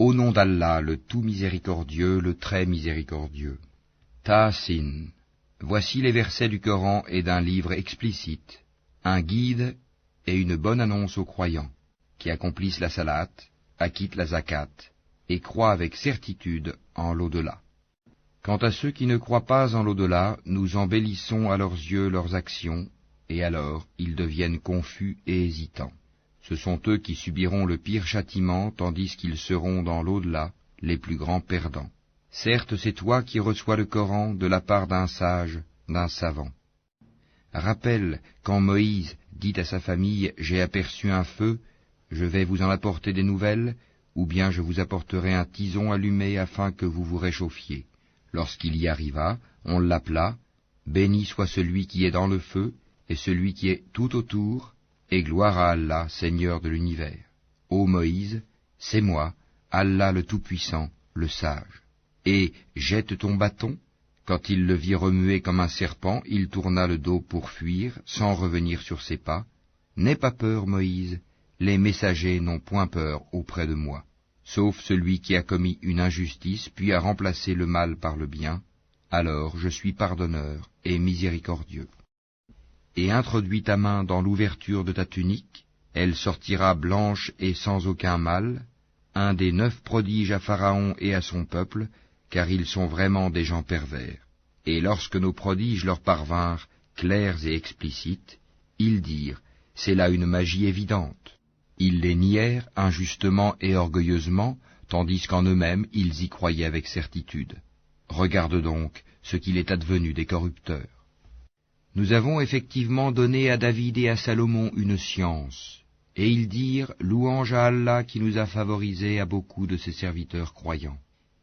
Au nom d'Allah, le tout miséricordieux, le très miséricordieux. Taasin. Voici les versets du Coran et d'un livre explicite, un guide et une bonne annonce aux croyants, qui accomplissent la salat, acquittent la zakat, et croient avec certitude en l'au-delà. Quant à ceux qui ne croient pas en l'au-delà, nous embellissons à leurs yeux leurs actions, et alors ils deviennent confus et hésitants. Ce sont eux qui subiront le pire châtiment, tandis qu'ils seront dans l'au-delà les plus grands perdants. Certes, c'est toi qui reçois le Coran de la part d'un sage, d'un savant. Rappelle quand Moïse dit à sa famille « J'ai aperçu un feu, je vais vous en apporter des nouvelles, ou bien je vous apporterai un tison allumé afin que vous vous réchauffiez. » Lorsqu'il y arriva, on l'appela « Béni soit celui qui est dans le feu, et celui qui est tout autour, et gloire à Allah, Seigneur de l'univers. Ô Moïse, c'est moi, Allah le Tout-Puissant, le Sage. Et jette ton bâton. » Quand il le vit remuer comme un serpent, il tourna le dos pour fuir, sans revenir sur ses pas. « N'aie pas peur, Moïse, les messagers n'ont point peur auprès de moi. Sauf celui qui a commis une injustice, puis a remplacé le mal par le bien, alors je suis pardonneur et miséricordieux. Et introduis ta main dans l'ouverture de ta tunique, elle sortira blanche et sans aucun mal, un des 9 prodiges à Pharaon et à son peuple, car ils sont vraiment des gens pervers. Et lorsque nos prodiges leur parvinrent, clairs et explicites, ils dirent, c'est là une magie évidente. Ils les nièrent injustement et orgueilleusement, tandis qu'en eux-mêmes ils y croyaient avec certitude. Regarde donc ce qu'il est advenu des corrupteurs. Nous avons effectivement donné à David et à Salomon une science, et ils dirent, louange à Allah qui nous a favorisés à beaucoup de ses serviteurs croyants.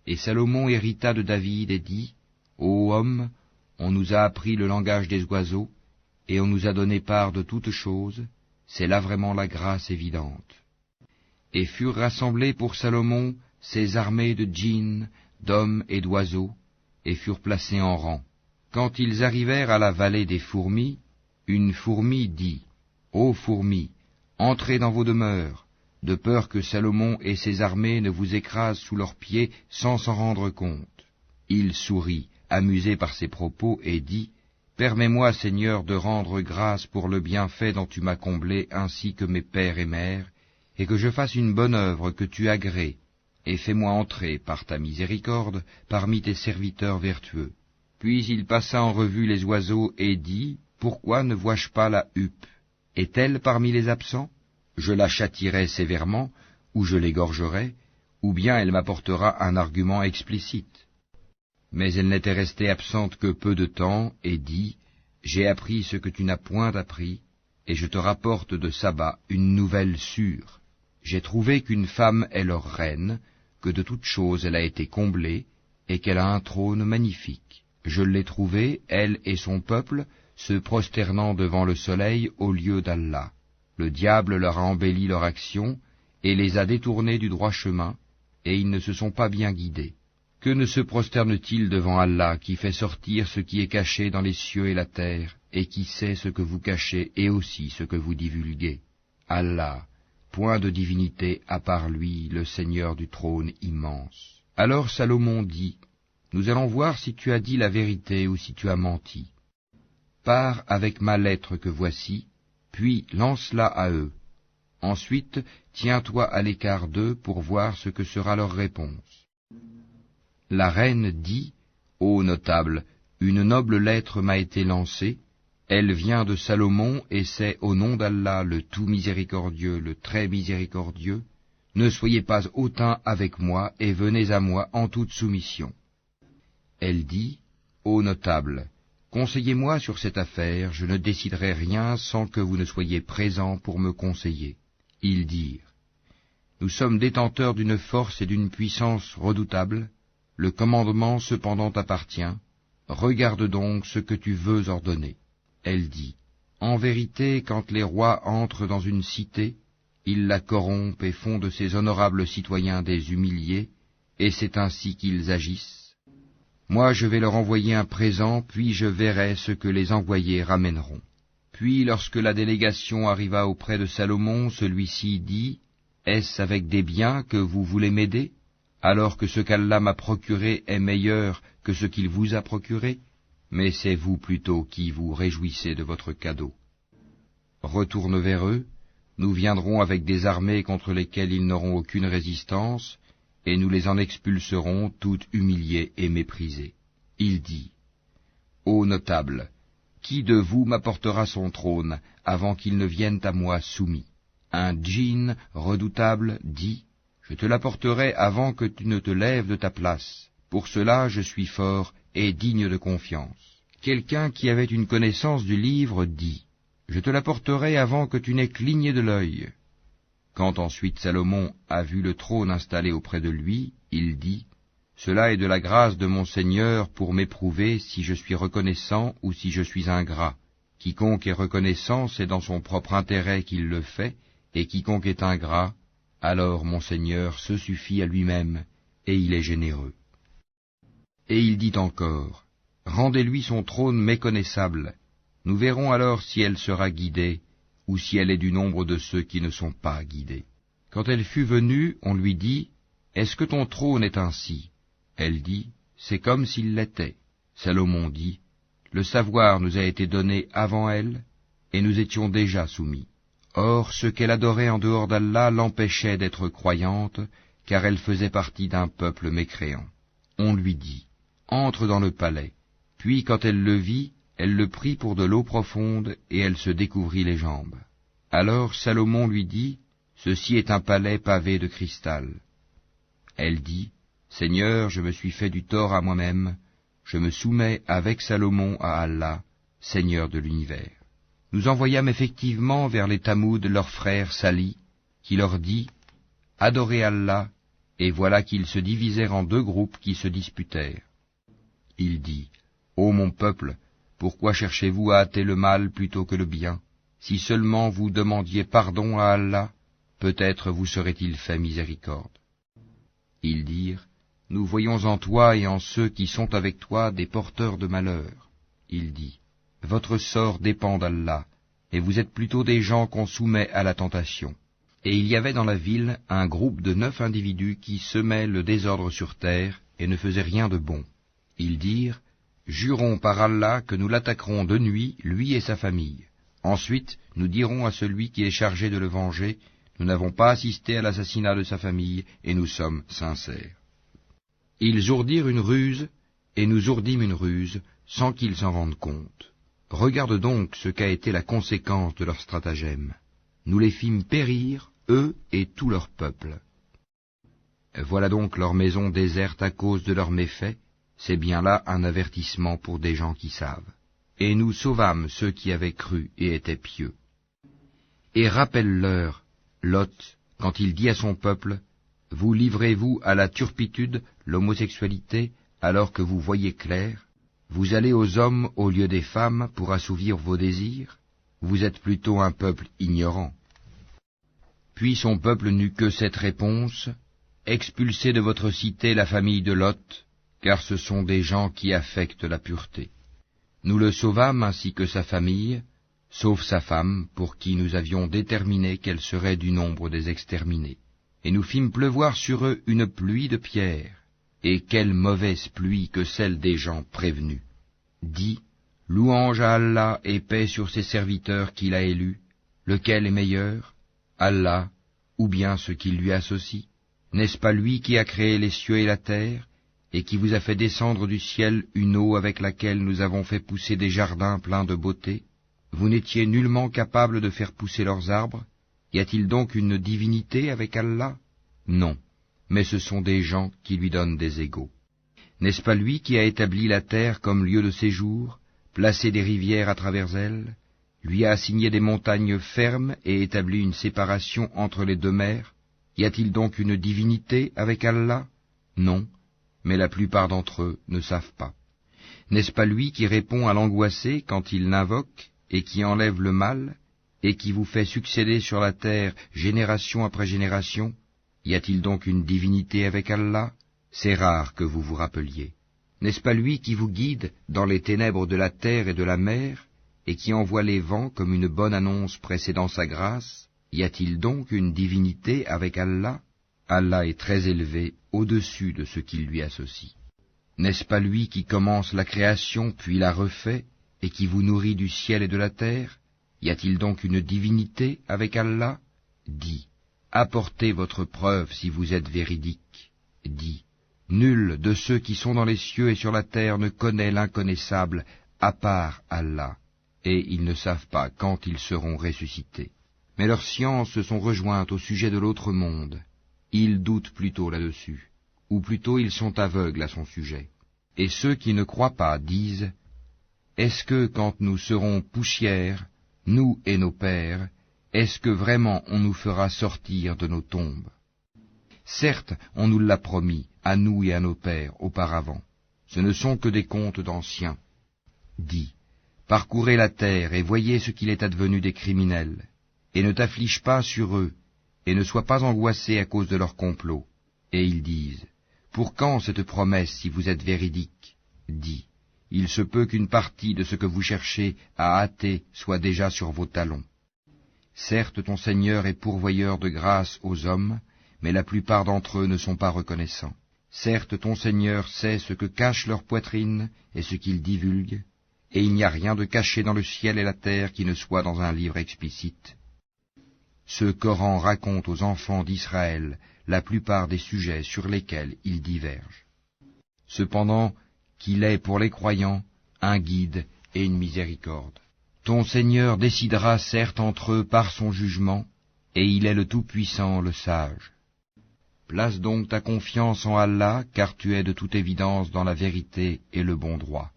Et Salomon hérita de David et dit, ô homme, on nous a appris le langage des oiseaux, et on nous a donné part de toutes choses, c'est là vraiment la grâce évidente. Et furent rassemblés pour Salomon ces armées de djinns, d'hommes et d'oiseaux, et furent placés en rang. Quand ils arrivèrent à la vallée des fourmis, une fourmi dit, ô fourmis, entrez dans vos demeures, de peur que Salomon et ses armées ne vous écrasent sous leurs pieds sans s'en rendre compte. Il sourit, amusé par ses propos, et dit, « Permets-moi, Seigneur, de rendre grâce pour le bienfait dont tu m'as comblé ainsi que mes pères et mères, et que je fasse une bonne œuvre que tu agrées, et fais-moi entrer, par ta miséricorde, parmi tes serviteurs vertueux. » Puis il passa en revue les oiseaux et dit, « Pourquoi ne vois-je pas la huppe? Est-elle parmi les absents? Je la châtierai sévèrement, ou je l'égorgerai, ou bien elle m'apportera un argument explicite. » Mais elle n'était restée absente que peu de temps, et dit, « J'ai appris ce que tu n'as point appris, et je te rapporte de Saba une nouvelle sûre. J'ai trouvé qu'une femme est leur reine, que de toutes choses elle a été comblée, et qu'elle a un trône magnifique. Je l'ai trouvée, elle et son peuple, se prosternant devant le soleil au lieu d'Allah. Le diable leur a embelli leur action, et les a détournés du droit chemin, et ils ne se sont pas bien guidés. Que ne se prosterne-t-il devant Allah, qui fait sortir ce qui est caché dans les cieux et la terre, et qui sait ce que vous cachez et aussi ce que vous divulguez? Allah, point de divinité à part lui, le Seigneur du trône immense. » Alors Salomon dit, « Nous allons voir si tu as dit la vérité ou si tu as menti. Pars avec ma lettre que voici, puis lance-la à eux. Ensuite, tiens-toi à l'écart d'eux pour voir ce que sera leur réponse. » La reine dit, « Ô notable, une noble lettre m'a été lancée, elle vient de Salomon et c'est au nom d'Allah le tout miséricordieux, le très miséricordieux. Ne soyez pas hautain avec moi et venez à moi en toute soumission. » Elle dit, « Ô notable, conseillez-moi sur cette affaire, je ne déciderai rien sans que vous ne soyez présents pour me conseiller. » Ils dirent, « Nous sommes détenteurs d'une force et d'une puissance redoutables, le commandement cependant t'appartient, regarde donc ce que tu veux ordonner. » Elle dit, « En vérité, quand les rois entrent dans une cité, ils la corrompent et font de ses honorables citoyens des humiliés, et c'est ainsi qu'ils agissent. Moi je vais leur envoyer un présent, puis je verrai ce que les envoyés ramèneront. » Puis lorsque la délégation arriva auprès de Salomon, celui-ci dit, « Est-ce avec des biens que vous voulez m'aider? alors que ce qu'Allah m'a procuré est meilleur que ce qu'il vous a procuré? Mais c'est vous plutôt qui vous réjouissez de votre cadeau. Retourne vers eux, nous viendrons avec des armées contre lesquelles ils n'auront aucune résistance, et nous les en expulserons toutes humiliées et méprisées. Il dit, Ô notables, qui de vous m'apportera son trône avant qu'il ne vienne à moi soumis? Un djinn redoutable dit, je te l'apporterai avant que tu ne te lèves de ta place. Pour cela je suis fort et digne de confiance. Quelqu'un qui avait une connaissance du livre dit, je te l'apporterai avant que tu n'aies cligné de l'œil. Quand ensuite Salomon a vu le trône installé auprès de lui, il dit, cela est de la grâce de mon Seigneur pour m'éprouver si je suis reconnaissant ou si je suis ingrat. Quiconque est reconnaissant, c'est dans son propre intérêt qu'il le fait, et quiconque est ingrat, alors mon Seigneur se suffit à lui-même, et il est généreux. Et il dit encore, rendez-lui son trône méconnaissable, nous verrons alors si elle sera guidée, ou si elle est du nombre de ceux qui ne sont pas guidés. Quand elle fut venue, on lui dit, est-ce que ton trône est ainsi? Elle dit, c'est comme s'il l'était. Salomon dit, le savoir nous a été donné avant elle, et nous étions déjà soumis. Or, ce qu'elle adorait en dehors d'Allah l'empêchait d'être croyante, car elle faisait partie d'un peuple mécréant. On lui dit, entre dans le palais. Puis, quand elle le vit, elle le prit pour de l'eau profonde, et elle se découvrit les jambes. Alors Salomon lui dit, ceci est un palais pavé de cristal. Elle dit, Seigneur, je me suis fait du tort à moi-même, je me soumets avec Salomon à Allah, Seigneur de l'univers. Nous envoyâmes effectivement vers les Tamouds leur frère Sali, qui leur dit, adorez Allah, et voilà qu'ils se divisèrent en deux groupes qui se disputèrent. Il dit, ô mon peuple, pourquoi cherchez-vous à hâter le mal plutôt que le bien? Si seulement vous demandiez pardon à Allah, peut-être vous serait-il fait miséricorde. Ils dirent, nous voyons en toi et en ceux qui sont avec toi des porteurs de malheur. Il dit, votre sort dépend d'Allah, et vous êtes plutôt des gens qu'on soumet à la tentation. Et il y avait dans la ville un groupe de 9 individus qui semaient le désordre sur terre et ne faisaient rien de bon. Ils dirent, jurons par Allah que nous l'attaquerons de nuit, lui et sa famille. Ensuite, nous dirons à celui qui est chargé de le venger, nous n'avons pas assisté à l'assassinat de sa famille, et nous sommes sincères. Ils ourdirent une ruse, et nous ourdîmes une ruse, sans qu'ils s'en rendent compte. Regarde donc ce qu'a été la conséquence de leur stratagème. Nous les fîmes périr, eux et tout leur peuple. Voilà donc leur maison déserte à cause de leurs méfaits, c'est bien là un avertissement pour des gens qui savent. Et nous sauvâmes ceux qui avaient cru et étaient pieux. Et rappelle-leur, Lot, quand il dit à son peuple, vous livrez-vous à la turpitude, l'homosexualité, alors que vous voyez clair? Vous allez aux hommes au lieu des femmes pour assouvir vos désirs? Vous êtes plutôt un peuple ignorant. Puis son peuple n'eut que cette réponse, expulsez de votre cité la famille de Lot, car ce sont des gens qui affectent la pureté. Nous le sauvâmes ainsi que sa famille, sauf sa femme, pour qui nous avions déterminé qu'elle serait du nombre des exterminés. Et nous fîmes pleuvoir sur eux une pluie de pierres, et quelle mauvaise pluie que celle des gens prévenus. Dis, louange à Allah et paix sur ses serviteurs qu'il a élus, lequel est meilleur, Allah, ou bien ce qui lui associe? N'est-ce pas lui qui a créé les cieux et la terre, et qui vous a fait descendre du ciel une eau avec laquelle nous avons fait pousser des jardins pleins de beauté? Vous n'étiez nullement capable de faire pousser leurs arbres? Y a-t-il donc une divinité avec Allah? Non, mais ce sont des gens qui lui donnent des égaux. N'est-ce pas lui qui a établi la terre comme lieu de séjour, placé des rivières à travers elle, lui a assigné des montagnes fermes et établi une séparation entre les deux mers? Y a-t-il donc une divinité avec Allah? Non, mais la plupart d'entre eux ne savent pas. N'est-ce pas lui qui répond à l'angoissé quand il l'invoque, et qui enlève le mal, et qui vous fait succéder sur la terre génération après génération? Y a-t-il donc une divinité avec Allah? C'est rare que vous vous rappeliez. N'est-ce pas lui qui vous guide dans les ténèbres de la terre et de la mer, et qui envoie les vents comme une bonne annonce précédant sa grâce? Y a-t-il donc une divinité avec Allah? Allah est très élevé au-dessus de ce qu'il lui associe. N'est-ce pas lui qui commence la création, puis la refait, et qui vous nourrit du ciel et de la terre? Y a-t-il donc une divinité avec Allah? Dis, apportez votre preuve si vous êtes véridique. Dis, nul de ceux qui sont dans les cieux et sur la terre ne connaît l'inconnaissable à part Allah, et ils ne savent pas quand ils seront ressuscités. Mais leurs sciences se sont rejointes au sujet de l'autre monde. Ils doutent plutôt là-dessus, ou plutôt ils sont aveugles à son sujet. Et ceux qui ne croient pas disent, est-ce que quand nous serons poussière, nous et nos pères, est-ce que vraiment on nous fera sortir de nos tombes? Certes, on nous l'a promis, à nous et à nos pères, auparavant. Ce ne sont que des contes d'anciens. Dis, parcourez la terre et voyez ce qu'il est advenu des criminels, et ne t'afflige pas sur eux, et ne sois pas angoissé à cause de leur complot. Et ils disent, pour quand cette promesse si vous êtes véridique? Dis, il se peut qu'une partie de ce que vous cherchez à hâter soit déjà sur vos talons. Certes, ton Seigneur est pourvoyeur de grâce aux hommes, mais la plupart d'entre eux ne sont pas reconnaissants. Certes, ton Seigneur sait ce que cache leur poitrine et ce qu'ils divulguent, et il n'y a rien de caché dans le ciel et la terre qui ne soit dans un livre explicite. Ce Coran raconte aux enfants d'Israël la plupart des sujets sur lesquels ils divergent. Cependant, qu'il est pour les croyants un guide et une miséricorde. Ton Seigneur décidera certes entre eux par son jugement, et il est le Tout-Puissant, le Sage. Place donc ta confiance en Allah, car tu es de toute évidence dans la vérité et le bon droit.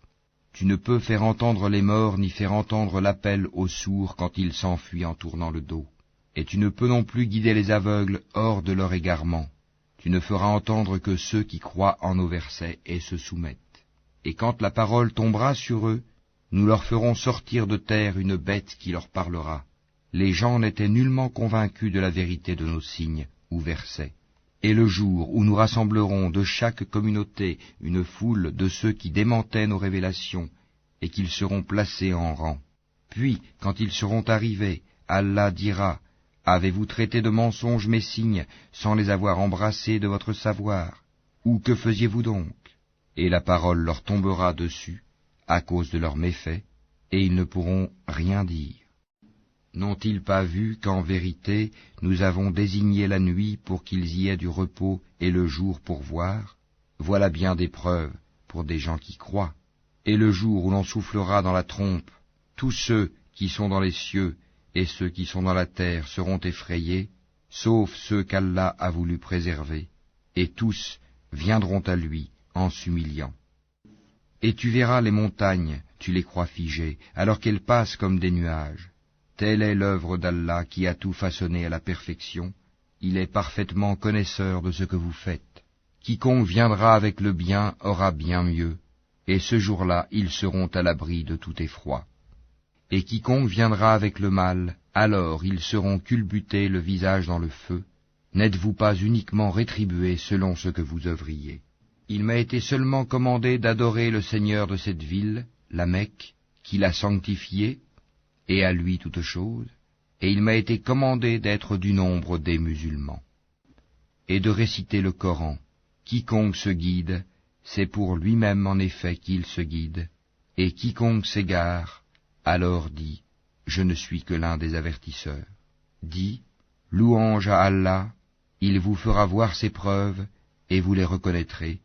Tu ne peux faire entendre les morts ni faire entendre l'appel aux sourds quand ils s'enfuient en tournant le dos. Et tu ne peux non plus guider les aveugles hors de leur égarement. Tu ne feras entendre que ceux qui croient en nos versets et se soumettent. Et quand la parole tombera sur eux, nous leur ferons sortir de terre une bête qui leur parlera. Les gens n'étaient nullement convaincus de la vérité de nos signes ou versets. Et le jour où nous rassemblerons de chaque communauté une foule de ceux qui démentaient nos révélations, et qu'ils seront placés en rang. Puis, quand ils seront arrivés, Allah dira, avez-vous traité de mensonges mes signes, sans les avoir embrassés de votre savoir? Ou que faisiez-vous donc? Et la parole leur tombera dessus, à cause de leurs méfaits, et ils ne pourront rien dire. N'ont-ils pas vu qu'en vérité, nous avons désigné la nuit pour qu'ils y aient du repos et le jour pour voir? Voilà bien des preuves pour des gens qui croient. Et le jour où l'on soufflera dans la trompe, tous ceux qui sont dans les cieux et ceux qui sont dans la terre seront effrayés, sauf ceux qu'Allah a voulu préserver, et tous viendront à lui en s'humiliant. Et tu verras les montagnes, tu les crois figées, alors qu'elles passent comme des nuages. Telle est l'œuvre d'Allah qui a tout façonné à la perfection. Il est parfaitement connaisseur de ce que vous faites. Quiconque viendra avec le bien aura bien mieux, et ce jour-là ils seront à l'abri de tout effroi. Et quiconque viendra avec le mal, alors ils seront culbutés le visage dans le feu. N'êtes-vous pas uniquement rétribués selon ce que vous œuvriez? Il m'a été seulement commandé d'adorer le Seigneur de cette ville, la Mecque, qui l'a sanctifiée, et à lui toute chose, et il m'a été commandé d'être du nombre des musulmans, et de réciter le Coran. Quiconque se guide, c'est pour lui-même en effet qu'il se guide, et quiconque s'égare, alors dit, je ne suis que l'un des avertisseurs. Dis, louange à Allah, il vous fera voir ses preuves, et vous les reconnaîtrez,